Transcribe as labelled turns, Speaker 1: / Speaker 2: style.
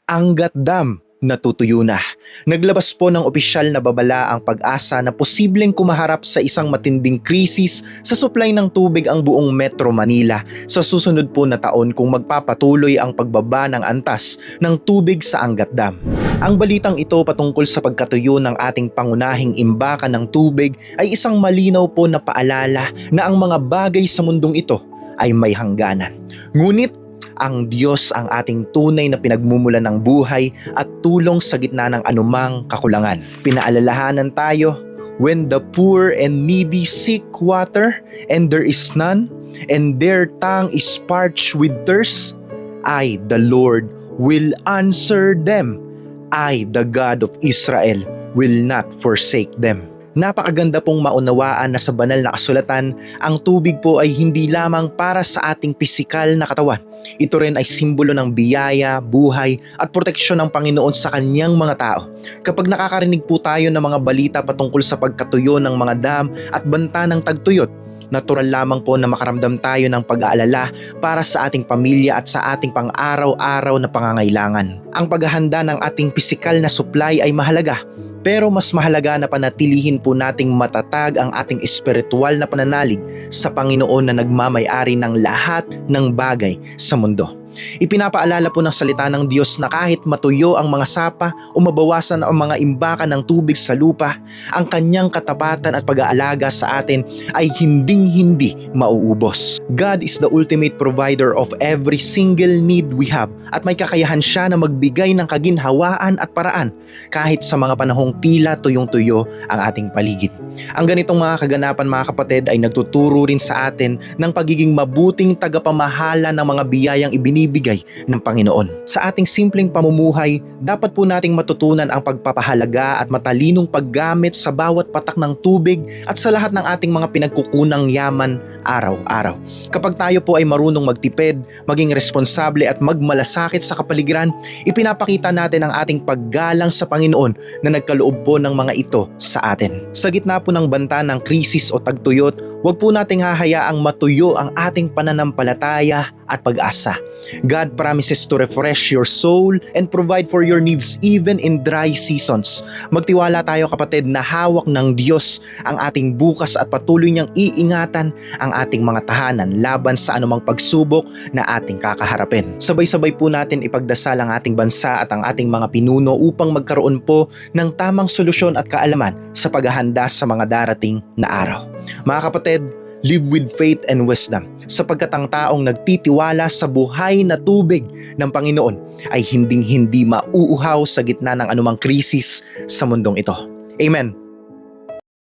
Speaker 1: Angat Dam natutuyo na. Naglabas po ng opisyal na babala ang Pag-asa na posibleng kumaharap sa isang matinding krisis sa supply ng tubig ang buong Metro Manila sa susunod po na taon kung magpapatuloy ang pagbaba ng antas ng tubig sa Angat Dam. Ang balitang ito patungkol sa pagkatuyo ng ating pangunahing imbakan ng tubig ay isang malinaw po na paalala na ang mga bagay sa mundong ito ay may hangganan. Ngunit ang Diyos ang ating tunay na pinagmumulan ng buhay at tulong sa gitna ng anumang kakulangan. Pinaalalahanan tayo, when the poor and needy seek water and there is none, and their tongue is parched with thirst, I, the Lord, will answer them. I, the God of Israel, will not forsake them. Napakaganda pong maunawaan na sa banal na kasulatan, ang tubig po ay hindi lamang para sa ating pisikal na katawan. Ito rin ay simbolo ng biyaya, buhay at proteksyon ng Panginoon sa kanyang mga tao. Kapag nakakarinig po tayo ng mga balita patungkol sa pagkatuyo ng mga dam at banta ng tagtuyot, natural lamang po na makaramdam tayo ng pag-aalala para sa ating pamilya at sa ating pang-araw-araw na pangangailangan. Ang paghahanda ng ating pisikal na supply ay mahalaga, pero mas mahalaga na panatilihin po nating matatag ang ating espiritual na pananalig sa Panginoon na nagmamay-ari ng lahat ng bagay sa mundo. Ipinapaalala po ng salita ng Diyos na kahit matuyo ang mga sapa o mabawasan ang mga imbakan ng tubig sa lupa, ang kanyang katapatan at pag-aalaga sa atin ay hinding-hindi mauubos. God is the ultimate provider of every single need we have at may kakayahan siya na magbigay ng kaginhawaan at paraan kahit sa mga panahong tila tuyong-tuyo ang ating paligid. Ang ganitong mga kaganapan, mga kapatid, ay nagtuturo rin sa atin ng pagiging mabuting tagapamahala ng mga biyayang ibinibigay ng Panginoon. Sa ating simpleng pamumuhay, dapat po nating matutunan ang pagpapahalaga at matalinong paggamit sa bawat patak ng tubig at sa lahat ng ating mga pinagkukunang yaman araw-araw. Kapag tayo po ay marunong magtipid, maging responsable at magmalasakit sa kapaligiran, ipinapakita natin ang ating paggalang sa Panginoon na nagkaloob po ng mga ito sa atin. Sa gitna po ng banta ng krisis o tagtuyot, huwag po nating hahayaang matuyo ang ating pananampalataya at pag-asa. God promises to refresh your soul and provide for your needs even in dry seasons. Magtiwala tayo, kapatid, na hawak ng Diyos ang ating bukas at patuloy niyang iingatan ang ating mga tahanan laban sa anumang pagsubok na ating kakaharapin. Sabay-sabay po natin ipagdasal ang ating bansa at ang ating mga pinuno upang magkaroon po ng tamang solusyon at kaalaman sa paghahanda sa mga darating na araw. Mga kapatid, live with faith and wisdom, sapagkat ang taong nagtitiwala sa buhay na tubig ng Panginoon ay hinding-hindi mauuhaw sa gitna ng anumang krisis sa mundong ito. Amen.